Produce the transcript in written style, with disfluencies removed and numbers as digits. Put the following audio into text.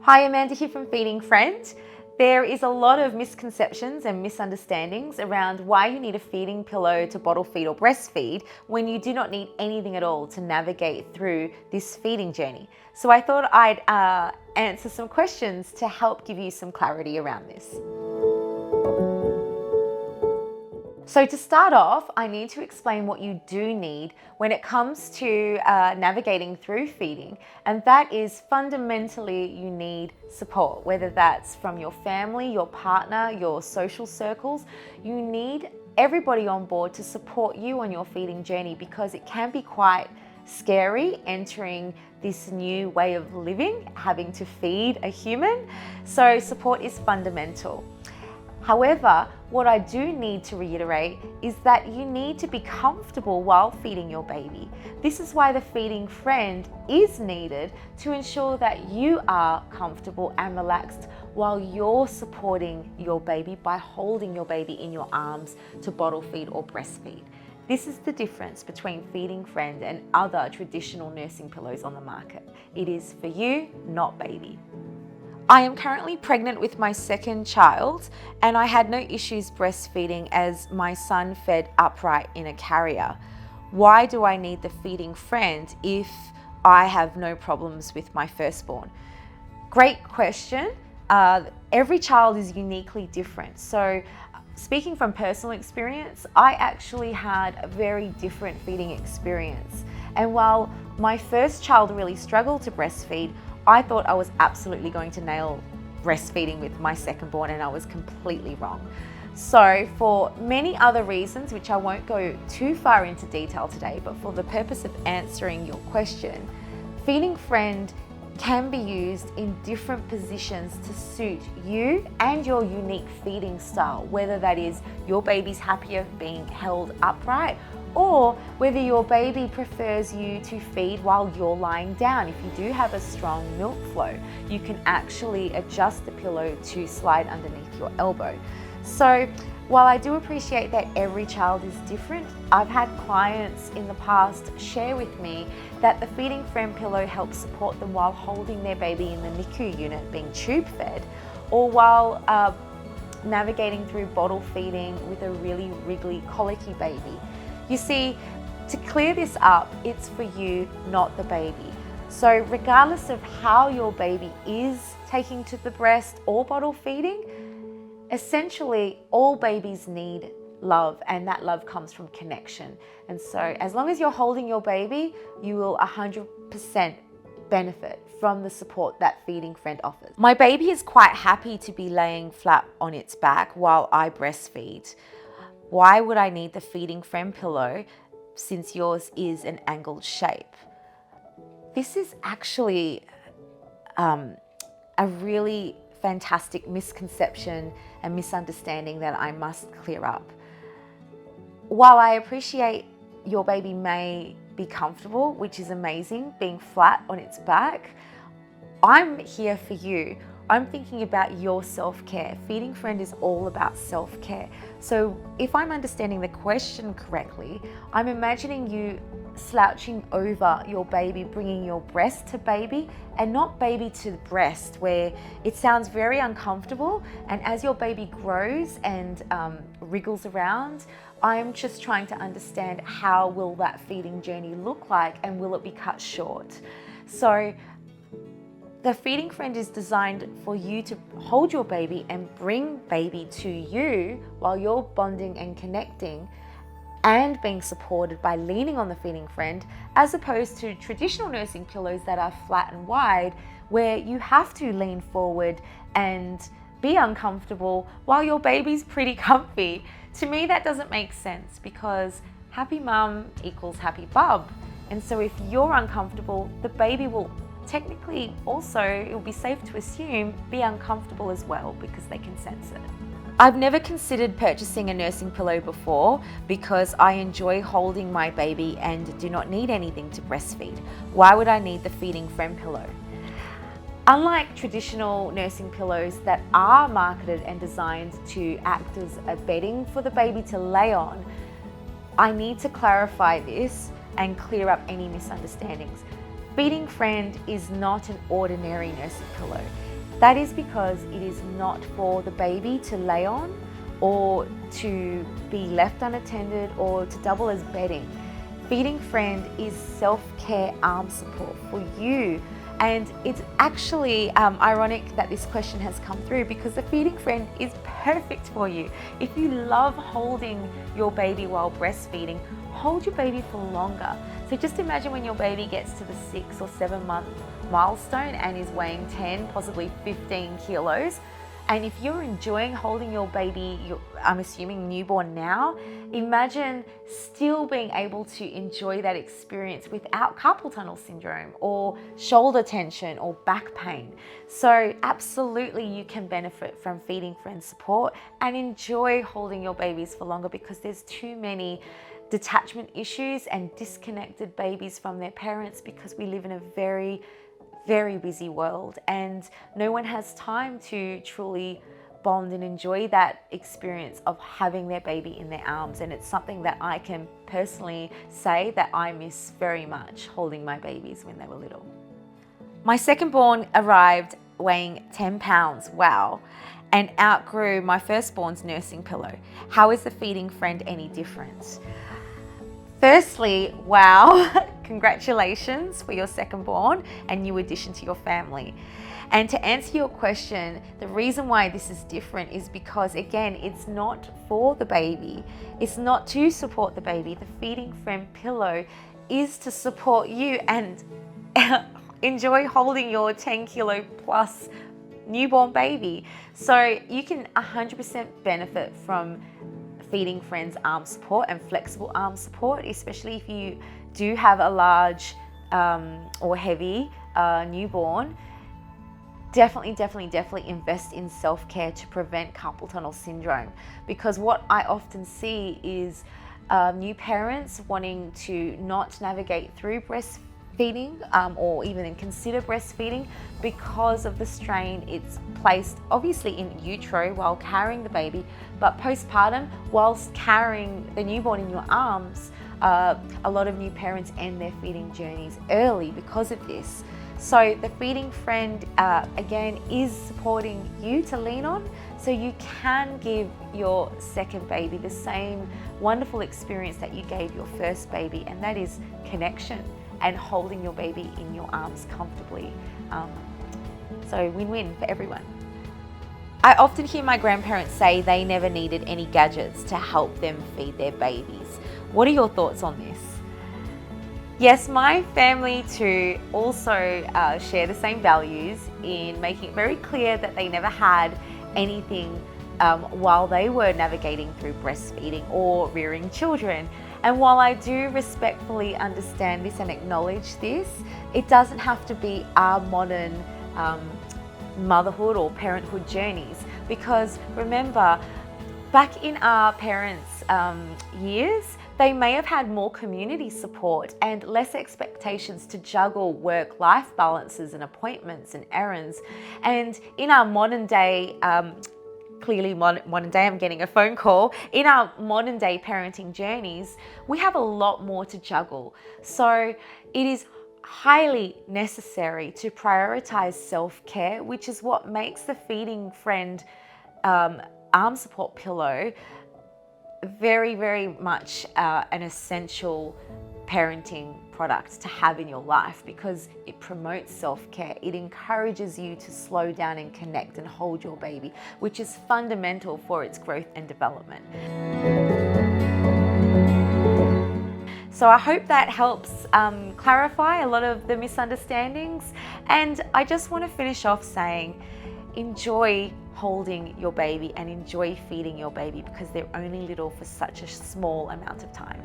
Hi, Amanda here from Feeding Friend. There is a lot of misconceptions and misunderstandings around why you need a feeding pillow to bottle feed or breastfeed when you do not need anything at all to navigate through this feeding journey. So I thought I'd answer some questions to help give you some clarity around this. So to start off, I need to explain what you do need when it comes to navigating through feeding, and that is fundamentally you need support, whether that's from your family, your partner, your social circles. You need everybody on board to support you on your feeding journey because it can be quite scary entering this new way of living, having to feed a human. So support is fundamental. However, what I do need to reiterate is that you need to be comfortable while feeding your baby. This is why the feeding friend is needed to ensure that you are comfortable and relaxed while you're supporting your baby by holding your baby in your arms to bottle feed or breastfeed. This is the difference between Feeding Friend and other traditional nursing pillows on the market. It is for you, not baby. I am currently pregnant with my second child, and I had no issues breastfeeding as my son fed upright in a carrier. Why do I need the Feeding Friend if I have no problems with my firstborn? Great question. Every child is uniquely different. So speaking from personal experience, I actually had a very different feeding experience. And while my first child really struggled to breastfeed, I thought I was absolutely going to nail breastfeeding with my second-born, and I was completely wrong. So for many other reasons, which I won't go too far into detail today, but for the purpose of answering your question, Feeding Friend can be used in different positions to suit you and your unique feeding style, whether that is your baby's happier being held upright or whether your baby prefers you to feed while you're lying down. If you do have a strong milk flow, you can actually adjust the pillow to slide underneath your elbow. So while I do appreciate that every child is different, I've had clients in the past share with me that the Feeding Friend pillow helps support them while holding their baby in the NICU unit being tube fed, or while navigating through bottle feeding with a really wriggly, colicky baby. You see, to clear this up, it's for you, not the baby. So regardless of how your baby is taking to the breast or bottle feeding, essentially all babies need love, and that love comes from connection. And so as long as you're holding your baby, you will 100% benefit from the support that Feeding Friend offers. My baby is quite happy to be laying flat on its back while I breastfeed. Why would I need the Feeding Friend pillow since yours is an angled shape? This is actually a really fantastic misconception and misunderstanding that I must clear up. While I appreciate your baby may be comfortable, which is amazing, being flat on its back, I'm here for you. I'm thinking about your self-care. Feeding Friend is all about self-care. So if I'm understanding the question correctly, I'm imagining you slouching over your baby, bringing your breast to baby and not baby to the breast, where it sounds very uncomfortable. And as your baby grows and wriggles around, I'm just trying to understand how will that feeding journey look like, and will it be cut short? So the Feeding Friend is designed for you to hold your baby and bring baby to you while you're bonding and connecting and being supported by leaning on the Feeding Friend, as opposed to traditional nursing pillows that are flat and wide, where you have to lean forward and be uncomfortable while your baby's pretty comfy. To me, that doesn't make sense, because happy mum equals happy bub. And so if you're uncomfortable, the baby will technically also, it will be safe to assume, be uncomfortable as well, because they can sense it. I've never considered purchasing a nursing pillow before because I enjoy holding my baby and do not need anything to breastfeed. Why would I need the Feeding Friend pillow? Unlike traditional nursing pillows that are marketed and designed to act as a bedding for the baby to lay on, I need to clarify this and clear up any misunderstandings. Feeding Friend is not an ordinary nursing pillow. That is because it is not for the baby to lay on or to be left unattended or to double as bedding. Feeding Friend is self-care arm support for you. And it's actually ironic that this question has come through because the Feeding Friend is perfect for you. If you love holding your baby while breastfeeding, hold your baby for longer. So just imagine when your baby gets to the 6 or 7 month milestone and is weighing 10, possibly 15 kilos. And if you're enjoying holding your baby, I'm assuming newborn now, imagine still being able to enjoy that experience without carpal tunnel syndrome or shoulder tension or back pain. So absolutely you can benefit from Feeding Friend support and enjoy holding your babies for longer, because there's too many detachment issues and disconnected babies from their parents because we live in a very busy world and no one has time to truly bond and enjoy that experience of having their baby in their arms. And it's something that I can personally say that I miss very much, holding my babies when they were little. My second born arrived weighing 10 pounds, wow, and outgrew my firstborn's nursing pillow. How is the Feeding Friend any different? Firstly, wow, congratulations for your second born and new addition to your family. And to answer your question, the reason why this is different is because, again, it's not for the baby. It's not to support the baby. The Feeding Friend pillow is to support you and enjoy holding your 10 kilo plus newborn baby. So you can 100% benefit from Feeding Friend's arm support and flexible arm support, especially if you do have a large or heavy newborn. Definitely invest in self-care to prevent carpal tunnel syndrome, because what I often see is new parents wanting to not navigate through breastfeeding or even consider breastfeeding because of the strain it's placed obviously in utero while carrying the baby, but postpartum whilst carrying the newborn in your arms. A lot of new parents end their feeding journeys early because of this. So the Feeding Friend again is supporting you to lean on so you can give your second baby the same wonderful experience that you gave your first baby, and that is connection and holding your baby in your arms comfortably. So win-win for everyone. I often hear my grandparents say they never needed any gadgets to help them feed their babies. What are your thoughts on this? Yes, my family too also share the same values in making it very clear that they never had anything while they were navigating through breastfeeding or rearing children. And while I do respectfully understand this and acknowledge this, it doesn't have to be our modern motherhood or parenthood journeys, because remember, back in our parents' years, they may have had more community support and less expectations to juggle work-life balances and appointments and errands. And in our modern day, clearly modern day, I'm getting a phone call. In our modern day parenting journeys, we have a lot more to juggle. So it is highly necessary to prioritize self-care, which is what makes the Feeding Friend arm support pillow very much an essential parenting product to have in your life, because it promotes self-care. It encourages you to slow down and connect and hold your baby, which is fundamental for its growth and development. So I hope that helps clarify a lot of the misunderstandings. And I just want to finish off saying, enjoy holding your baby and enjoy feeding your baby, because they're only little for such a small amount of time.